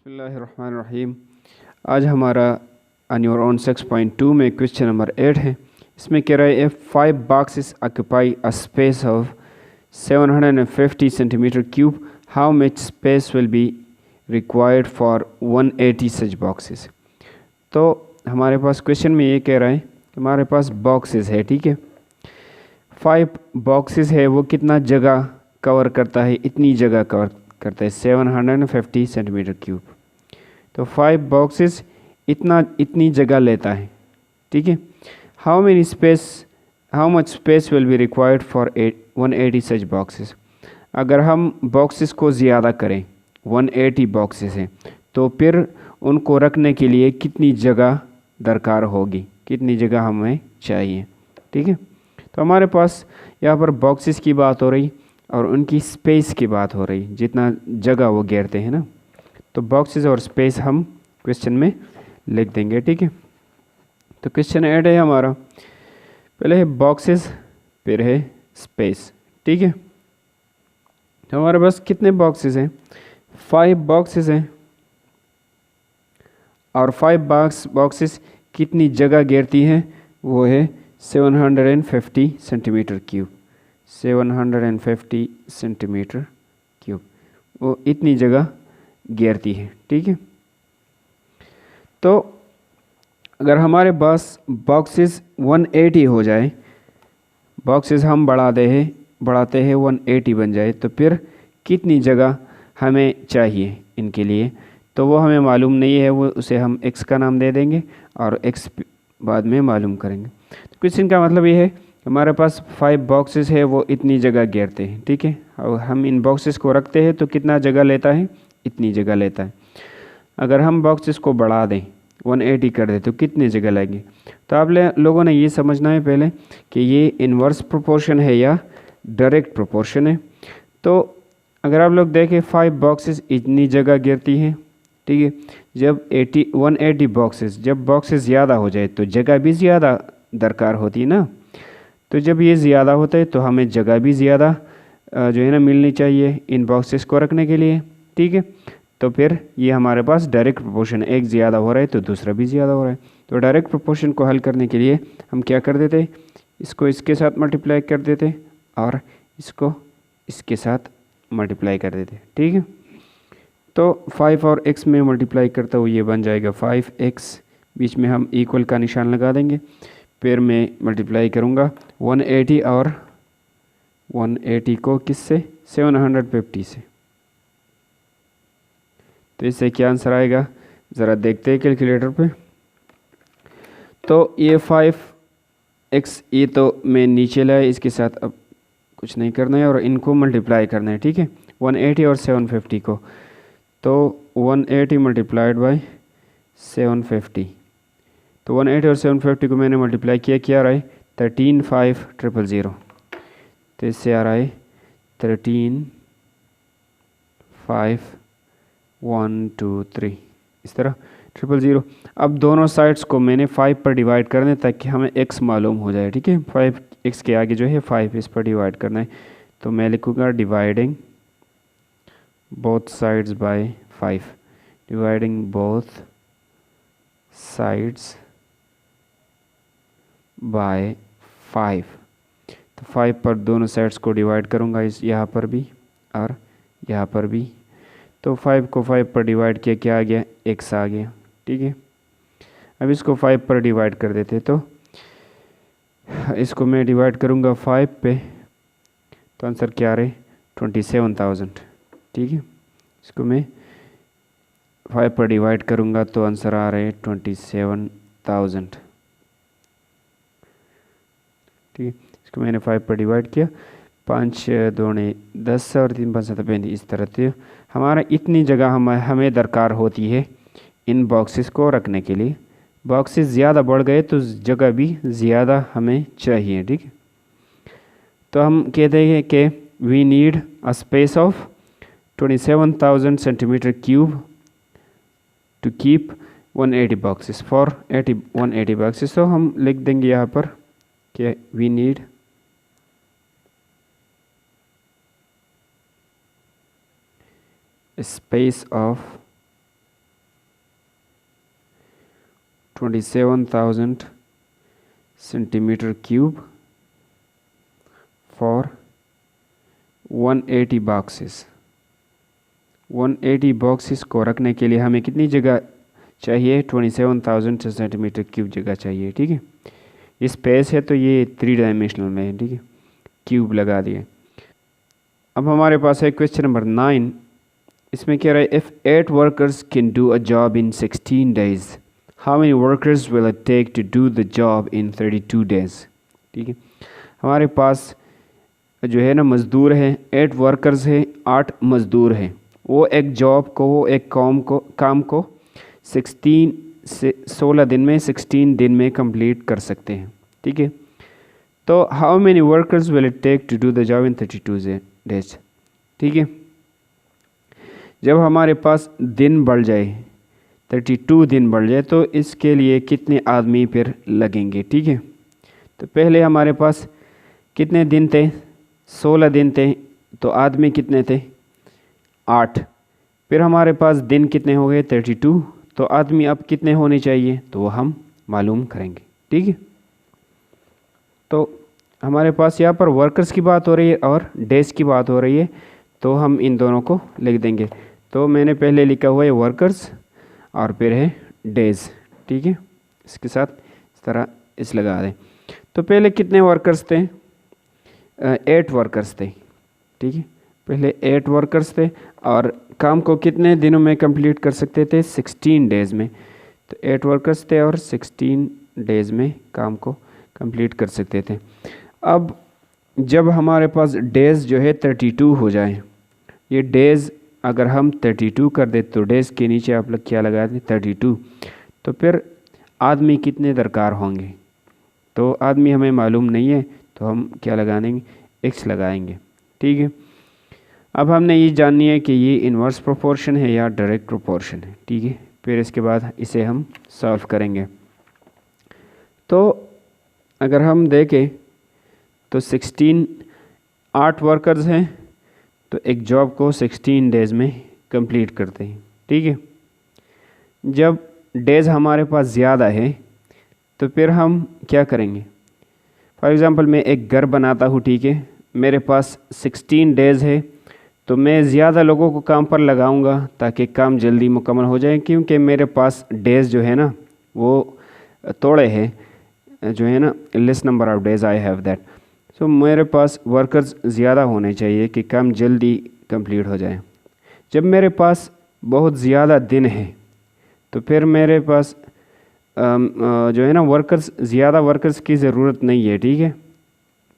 बिस्मिल्लाहिर्रहमानिर्रहीम। आज हमारा अन्यूरॉन 6.2 में क्वेश्चन नंबर 8 है। इसमें कह रहा है 5 boxes occupy a space of 750 centimetre cube, how much space will be required for 180 such boxes. तो हमारे पास क्वेश्चन में ये कह रहा है कि हमारे पास बॉक्सेस है, ठीक है। 5 बॉक्सेस है, वो कितना जगह कवर करता है, इतनी जगह कवर करता है 750 सेंटीमीटर क्यूब। तो 5 बॉक्सेस इतनी जगह लेता है, ठीक है। How much space will be required for 180 such boxes. अगर हम बॉक्सेस को ज़्यादा करें, 180 बॉक्सेस हैं, तो फिर उनको रखने के लिए कितनी जगह दरकार होगी, कितनी जगह हमें चाहिए, ठीक है। तो हमारे पास यहाँ पर बॉक्सेस की बात हो रही और उनकी स्पेस की बात हो रही, जितना जगह वो घेरते हैं ना। तो बॉक्सेस और स्पेस हम क्वेश्चन में लिख देंगे, ठीक है। तो क्वेश्चन 8 है हमारा, पहले है बॉक्सेस फिर है स्पेस, ठीक है। तो हमारे पास कितने बॉक्सेस हैं, 5 बॉक्सेस हैं और 5 बॉक्सेस कितनी जगह घेरती हैं, वो है 750 सेंटीमीटर क्यूब। 750 सेंटीमीटर क्यूब वो इतनी जगह घेरती है, ठीक है। तो अगर हमारे पास बॉक्सेस 180 हो जाए, बॉक्सेस हम बढ़ाते हैं 180 बन जाए, तो फिर कितनी जगह हमें चाहिए इनके लिए, तो वो हमें मालूम नहीं है। वो उसे हम x का नाम दे देंगे और x बाद में मालूम करेंगे। तो क्वेश्चन का मतलब ये है, हमारे पास 5 बॉक्सेस है, वो इतनी जगह घेरते हैं, ठीक है। और हम इन बॉक्सेस को रखते हैं तो कितना जगह लेता है, इतनी जगह लेता है। अगर हम बॉक्सेस को बढ़ा दें, 180 कर दें, तो कितनी जगह लगेगी। तो आप लोगों ने ये समझना है पहले कि ये इन्वर्स प्रोपोर्शन है या डायरेक्ट प्रोपोर्शन है। तो अगर आप लोग देखें 5 बॉक्सेस इतनी जगह घेरती हैं, ठीक है। जब 180 बॉक्सेस, जब बॉक्सेस ज़्यादा हो जाए तो जगह भी ज़्यादा दरकार होती है ना। तो जब ये ज़्यादा होता है तो हमें जगह भी ज़्यादा जो है ना मिलनी चाहिए इन बॉक्सेस को रखने के लिए, ठीक है। तो फिर ये हमारे पास डायरेक्ट प्रोपोर्शन, एक ज़्यादा हो रहा है तो दूसरा भी ज़्यादा हो रहा है। तो डायरेक्ट प्रोपोर्शन को हल करने के लिए हम क्या कर देते, इसको इसके साथ मल्टीप्लाई कर देते और इसको इसके साथ मल्टीप्लाई कर देते, ठीक है। तो 5 और x में मल्टीप्लाई करता हूँ, ये बन जाएगा 5x, बीच में हम इक्वल का निशान लगा देंगे। फिर मैं मल्टीप्लाई करूँगा 180 और 180 को किससे, 750 से। तो इससे क्या आंसर आएगा, ज़रा देखते हैं कैलकुलेटर पे। तो ये 5x, ये तो मैं नीचे लाया, इसके साथ अब कुछ नहीं करना है और इनको मल्टीप्लाई करना है, ठीक है। 180 और 750 को, तो 180 मल्टीप्लाइड बाई 750, तो 180 और 750 को मैंने मल्टीप्लाई किया, क्या आ रहा है 13,500। तो इससे आ रहा है 13,5,1,2,3, इस तरह 0,000। अब दोनों साइड्स को मैंने 5 पर डिवाइड करना है ताकि हमें x मालूम हो जाए, ठीक है। 5x के आगे जो है 5 इस पर डिवाइड करना है। तो मैं लिखूँगा dividing both sides by 5, dividing both sides by 5। तो 5 पर दोनों साइड्स को डिवाइड करूँगा, इस यहाँ पर भी और यहाँ पर भी। तो 5 को 5 पर डिवाइड किया, क्या आ गया, x आ गया, ठीक है। अब इसको 5 पर डिवाइड कर देते, तो इसको मैं डिवाइड करूँगा 5 पे, तो आंसर क्या आ रहा है 27,000, ठीक है। इसको मैं 5 पर डिवाइड करूँगा तो आंसर आ रहा है 27,000, ठीक है। इसको मैंने 5 पर डिवाइड किया, 5 दूने 10 और 3 5 7 35, इस तरह से हमारा इतनी जगह हमें दरकार होती है इन बॉक्सेस को रखने के लिए। बॉक्सेस ज़्यादा बढ़ गए तो जगह भी ज़्यादा हमें चाहिए, ठीक है। तो हम कहते हैं कि we need a space of 27,000 centimetre cube to keep 180 boxes for 180 boxes. तो हम लिख देंगे यहाँ पर कि we need space of 27,000 centimeter cube for 180 boxes। 180 boxes को रखने के लिए हमें कितनी जगह चाहिए? 27,000 सेंटीमीटर क्यूब जगह चाहिए। ठीक है, ये स्पेस है तो ये 3 डायमेंशनल में है। ठीक है, क्यूब लगा दिए। अब हमारे पास है क्वेश्चन नंबर 9। इसमें कह रहा है if 8 workers can do a job in 16 days, how many workers will it take to do the job in 32 days. ठीक है, हमारे पास जो है ना मज़दूर है, 8 वर्कर्स है, 8 मज़दूर हैं। वो एक जॉब को, वो एक काम को 16 दिन में 16 दिन में कंप्लीट कर सकते हैं। ठीक है, तो how many workers will it take to do the job in 32 days. ठीक है, जब हमारे पास दिन बढ़ जाए, 32 दिन बढ़ जाए, तो इसके लिए कितने आदमी फिर लगेंगे। ठीक है, तो पहले हमारे पास कितने दिन थे? 16 दिन थे, तो आदमी कितने थे? 8। फिर हमारे पास दिन कितने हो गए? 32, तो आदमी अब कितने होने चाहिए? तो वो हम मालूम करेंगे। ठीक है, तो हमारे पास यहाँ पर वर्कर्स की बात हो रही है और डेज की बात हो रही है, तो हम इन दोनों को लिख देंगे। तो मैंने पहले लिखा हुआ है वर्कर्स और फिर है डेज। ठीक है, इसके साथ इस तरह इस लगा दें। तो पहले कितने वर्कर्स थे? 8 वर्कर्स थे। ठीक है, पहले 8 वर्कर्स थे और काम को कितने दिनों में कंप्लीट कर सकते थे? 16 डेज़ में। तो 8 वर्कर्स थे और 16 डेज़ में काम को कंप्लीट कर सकते थे। अब जब हमारे पास डेज़ जो है 32 हो जाए, ये डेज़ अगर हम 32 कर दे, तो डेज़ के नीचे आप लोग क्या लगा दें? 32। तो फिर आदमी कितने दरकार होंगे? तो आदमी हमें मालूम नहीं है, तो हम क्या लगा देंगे? एक्स लगाएंगे। ठीक है, अब हमने ये जाननी है कि ये इन्वर्स प्रोपोर्शन है या डायरेक्ट प्रोपोर्शन है। ठीक है, फिर इसके बाद इसे हम सॉल्व करेंगे। तो अगर हम देखें तो 8 वर्कर्स हैं, तो एक जॉब को 16 डेज़ में कंप्लीट करते हैं। ठीक है, जब डेज़ हमारे पास ज़्यादा है तो फिर हम क्या करेंगे? फॉर एग्ज़ाम्पल मैं एक घर बनाता हूँ। ठीक है, मेरे पास 16 डेज़ है, तो मैं ज़्यादा लोगों को काम पर लगाऊंगा ताकि काम जल्दी मुकम्मल हो जाए, क्योंकि मेरे पास डेज़ जो है ना वो थोड़े हैं, जो है ना less number of days I have that. So मेरे पास वर्कर्स ज़्यादा होने चाहिए कि काम जल्दी कंप्लीट हो जाए। जब मेरे पास बहुत ज़्यादा दिन है तो फिर मेरे पास जो है ना ज़्यादा वर्कर्स की ज़रूरत नहीं है। ठीक है,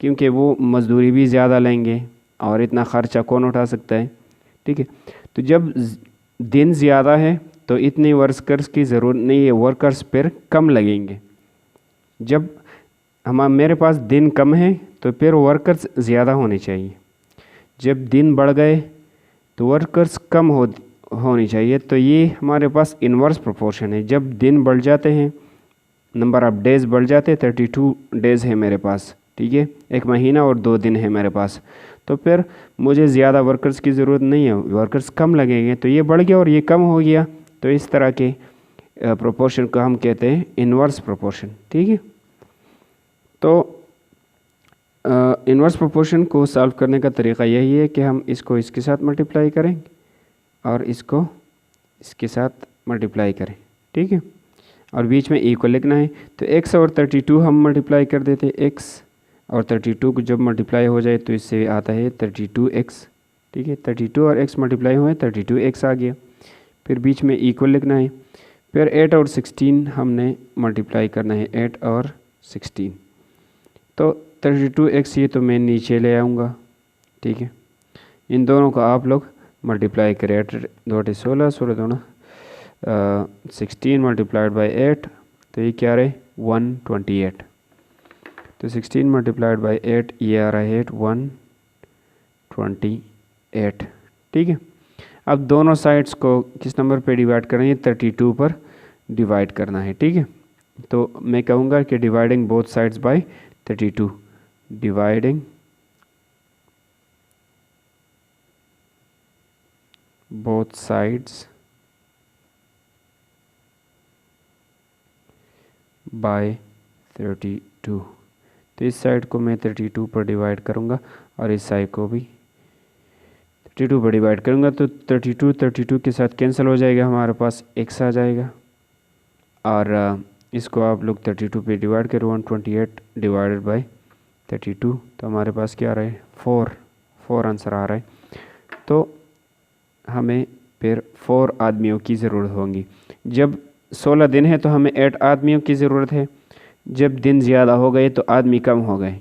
क्योंकि वो मज़दूरी भी ज़्यादा लेंगे और इतना ख़र्चा कौन उठा सकता है। ठीक है, तो जब दिन ज़्यादा है तो इतने वर्कर्स की ज़रूरत नहीं है, वर्कर्स पर कम लगेंगे। जब मेरे पास दिन कम है तो फिर वर्कर्स ज़्यादा होने चाहिए। जब दिन बढ़ गए तो वर्कर्स कम होनी चाहिए। तो ये हमारे पास इन्वर्स प्रोपोर्शन है। जब दिन बढ़ जाते हैं, नंबर ऑफ़ डेज़ बढ़ जाते हैं, 32 डेज़ है मेरे पास। ठीक है, 1 महीना और 2 दिन है मेरे पास, तो फिर मुझे ज़्यादा वर्कर्स की ज़रूरत नहीं है, वर्कर्स कम लगेंगे। तो ये बढ़ गया और ये कम हो गया, तो इस तरह के प्रोपोर्शन को हम कहते हैं इन्वर्स प्रोपोर्शन। ठीक है, तो इन्वर्स प्रोपोर्शन को सॉल्व करने का तरीका यही है कि हम इसको इसके साथ मल्टीप्लाई करें और इसको इसके साथ मल्टीप्लाई करें। ठीक है, और बीच में इक्वल लिखना है। तो x और 32 हम मल्टीप्लाई कर देते हैं। x और 32 को जब मल्टीप्लाई हो जाए तो इससे आता है 32x। ठीक है, 32 और x मल्टीप्लाई हुए 32x आ गया। फिर बीच में इक्वल लिखना है। फिर 8 और 16 हमने मल्टीप्लाई करना है, 8 और 16। तो 32x ये तो मैं नीचे ले आऊँगा। ठीक है, इन दोनों का आप लोग मल्टीप्लाई करें। 8 2 16, 16 2 16 मल्टीप्लाइड बाई 8, तो ये क्या रहे? 128। तो 16 मल्टीप्लाइड बाई 8 ये आ रहा है 128। ठीक है, अब दोनों साइड्स को किस नंबर पे डिवाइड करेंगे? 32 पर डिवाइड करना है। ठीक है, तो मैं कहूँगा कि dividing both sides by 32, dividing both sides by 32। तो इस साइड को मैं 32 पर डिवाइड करूँगा और इस साइड को भी 32 पर डिवाइड करूँगा, तो 32 के साथ कैंसिल हो जाएगा, हमारे पास x आ जाएगा। और इसको आप लोग 32 पे डिवाइड करो, 128 डिवाइडेड बाय 32, तो हमारे पास क्या आ रहा है 4 आंसर आ रहा है। तो हमें फिर 4 आदमियों की ज़रूरत होगी। जब 16 दिन है तो हमें 8 आदमियों की ज़रूरत है, जब दिन ज़्यादा हो गए तो आदमी कम हो गए,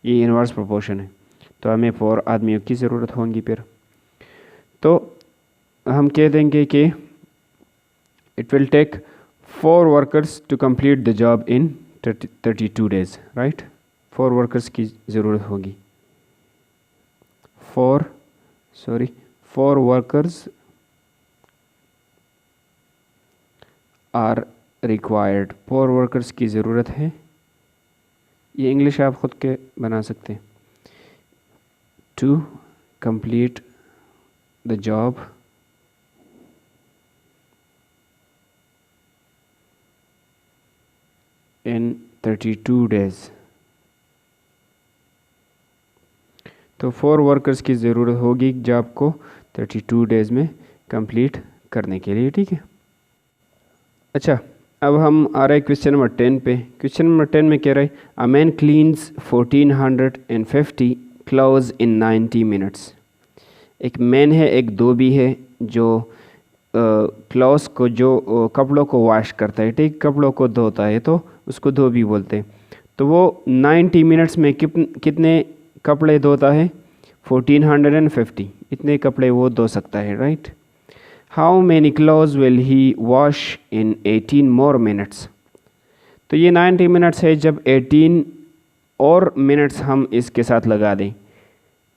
ये इन्वर्स प्रोपोर्शन है, तो हमें 4 आदमियों की ज़रूरत होगी। फिर तो हम कह देंगे कि it will take 4 workers to complete the job in 32 days, right. 4 workers की ज़रूरत होगी, 4 वर्कर्स आर रिक्वायर्ड, 4 वर्कर्स की ज़रूरत है। ये इंग्लिश आप ख़ुद के बना सकते हैं। To complete the job in 32 days, तो 4 वर्कर्स की ज़रूरत होगी जॉब को 32 डेज़ में कंप्लीट करने के लिए, ठीक है। अच्छा, अब हम आ रहे हैं क्वेश्चन नंबर 10 पे। क्वेश्चन नंबर 10 में कह रहा है a man cleans 1450 clothes in 90 minutes. एक मैन है, एक धोबी है जो क्लोथ्स को, जो कपड़ों को वॉश करता है, ठीक, कपड़ों को धोता है, तो उसको धोबी बोलते हैं। तो वो 90 मिनट्स में कितने कपड़े धोता है 1450, इतने कपड़े वो धो सकता है, right. How many clothes will he wash in 18 more minutes. तो ये 90 मिनट्स है, जब 18 और मिनट्स हम इसके साथ लगा दें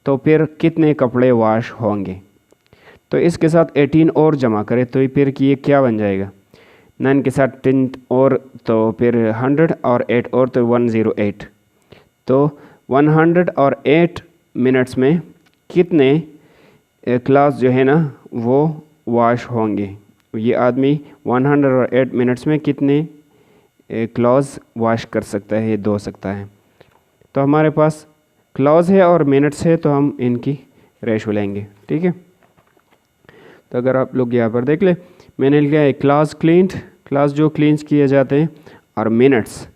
तो फिर कितने कपड़े वॉश होंगे। तो इसके साथ 18 और जमा करें तो फिर कि ये क्या बन जाएगा, 9 के साथ 10 और तो फिर 100 और 8 और तो 108। तो 108 मिनट्स में कितने क्लॉथ्स जो है ना वो वॉश होंगे। ये आदमी 108 मिनट्स में कितने क्लॉथ्स वॉश कर सकता है, धो सकता है। तो हमारे पास क्लॉथ्स है और मिनट्स है, तो हम इनकी रेशो लेंगे, ठीक है। तो अगर आप लोग यहाँ पर देख ले, मैंने लिखा है क्लॉथ्स क्लीन्ड, क्लॉथ्स जो क्लीन्स किए जाते हैं, और मिनट्स,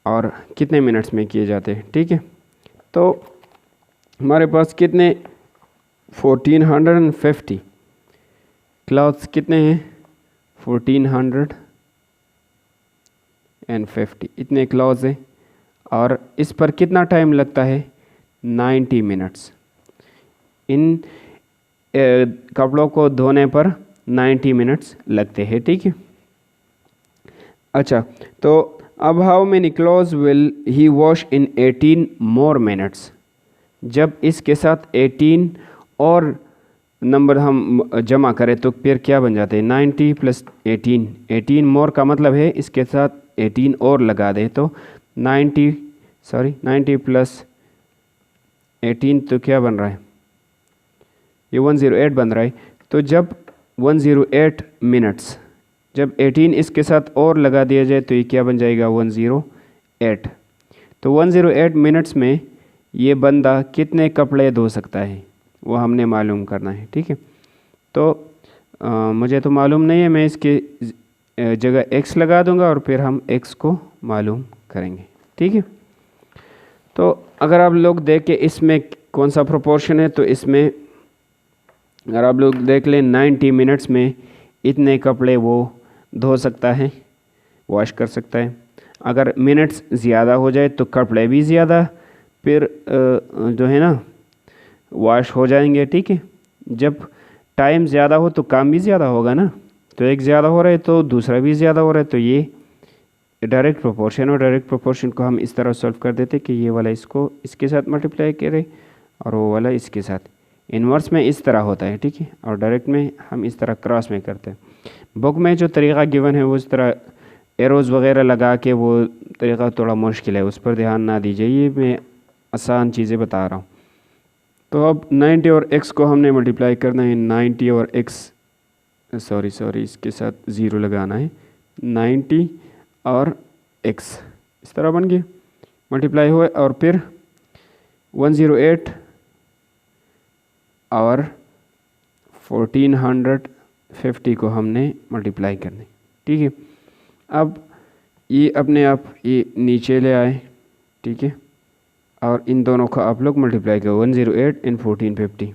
और कितने मिनट्स में किए जाते हैं, ठीक है। तो हमारे पास कितने 1450 क्लॉथ्स कितने हैं 1450, इतने क्लॉथ्स हैं, और इस पर कितना टाइम लगता है 90 मिनट्स। इन कपड़ों को धोने पर 90 मिनट्स लगते हैं, ठीक है। अच्छा, तो अब how many clothes will he wash in 18 more minutes. जब इसके साथ 18 और नंबर हम जमा करें तो फिर क्या बन जाते हैं 90 प्लस 18, 18 मोर का मतलब है इसके साथ 18 और लगा दें तो 90 प्लस 18 तो क्या बन रहा है, ये 108 बन रहा है। तो जब 108 मिनट्स, जब 18 इसके साथ और लगा दिया जाए तो ये क्या बन जाएगा 108। तो 108 मिनट्स में ये बंदा कितने कपड़े धो सकता है वो हमने मालूम करना है, ठीक है। तो मुझे तो मालूम नहीं है, मैं इसके जगह x लगा दूंगा और फिर हम x को मालूम करेंगे, ठीक है। तो अगर आप लोग देखें इसमें कौन सा प्रोपोर्शन है, तो इसमें अगर आप लोग देख लें 90 मिनट्स में इतने कपड़े वो धो सकता है, वॉश कर सकता है। अगर मिनट्स ज़्यादा हो जाए तो कपड़े भी ज़्यादा फिर जो है ना वॉश हो जाएंगे, ठीक है। जब टाइम ज़्यादा हो तो काम भी ज़्यादा होगा ना, तो एक ज़्यादा हो रहा है तो दूसरा भी ज़्यादा हो रहा है। तो ये डायरेक्ट प्रोपोर्शन, और डायरेक्ट प्रोपोर्शन को हम इस तरह सॉल्व कर देते कि ये वाला इसको इसके साथ मल्टीप्लाई करे और वो वाला इसके साथ। इन्वर्स में इस तरह होता है, ठीक है, और डायरेक्ट में हम इस तरह क्रॉस में करते हैं। बुक में जो तरीक़ा गिवन है वो इस तरह एरोज़ वगैरह लगा के, वो तरीक़ा थोड़ा मुश्किल है, उस पर ध्यान ना दीजिए, ये मैं आसान चीज़ें बता रहा हूँ। तो अब 90 और x को हमने मल्टीप्लाई करना है, 90 और x, सॉरी इसके साथ ज़ीरो लगाना है, 90 और x इस तरह बन गई, मल्टीप्लाई हुए और फिर 108 और 1450 को हमने मल्टीप्लाई करने, ठीक है। अब ये अपने आप ये नीचे ले आए, ठीक है, और इन दोनों का आप लोग मल्टीप्लाई करो 108 इन 1450,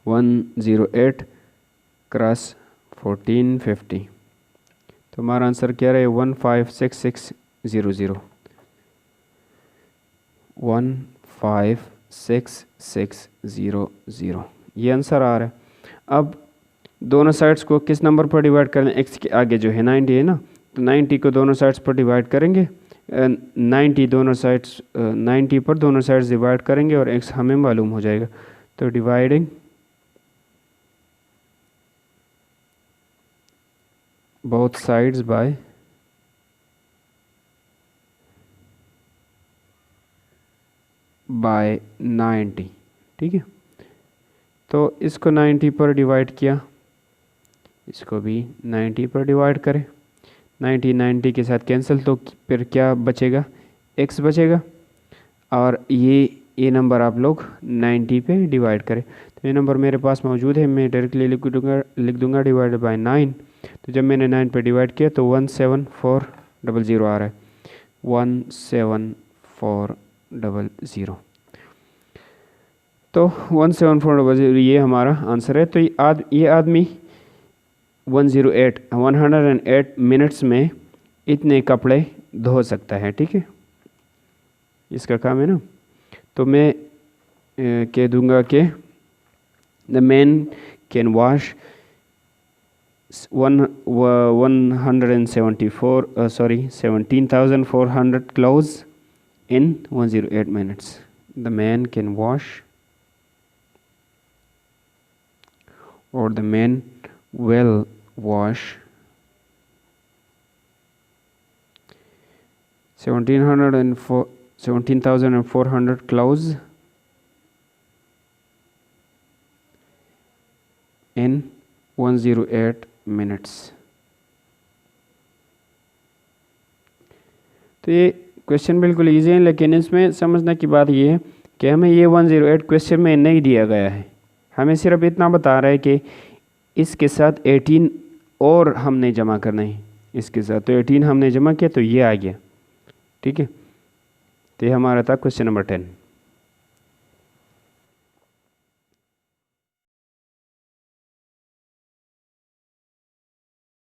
108 क्रॉस 1450, तो हमारा आंसर क्या रहे 156600, 156600 ये आंसर आ रहा है। अब दोनों साइड्स को किस नंबर पर डिवाइड करना है, x के आगे जो है 90 है ना, तो 90 को दोनों साइड्स पर डिवाइड करेंगे, 90 दोनों साइड्स 90 पर दोनों साइड्स डिवाइड करेंगे और x हमें मालूम हो जाएगा। तो डिवाइडिंग बोथ साइड्स बाय 90, ठीक है। तो इसको 90 पर डिवाइड किया, इसको भी 90 पर डिवाइड करें, 90 के साथ कैंसिल, तो फिर क्या बचेगा, x बचेगा, और ये नंबर आप लोग 90 पे डिवाइड करें। तो ये नंबर मेरे पास मौजूद है, मैं डायरेक्टली लिख दूंगा डिवाइड बाय 9। तो जब मैंने 9 पे डिवाइड किया तो 17400 आ रहा है, 17400, तो 17400 ये हमारा आंसर है। तो ये आदमी 108 मिनट्स में इतने कपड़े धो सकता है, ठीक है, इसका काम है ना। तो मैं कह दूंगा कि the man can wash 17,400 clothes in 108 minutes. The man can wash, or the man will wash 17,400 clothes in 108 minutes. तो ये क्वेश्चन बिल्कुल ईजी है, लेकिन इसमें समझने की बात ये है कि हमें ये 108 क्वेश्चन में नहीं दिया गया है, हमें सिर्फ इतना बता रहा है कि इसके साथ 18 और हमने जमा करना है, इसके साथ तो 18 हमने जमा किया तो ये आ गया, ठीक है। तो ये हमारा था क्वेश्चन नंबर 10।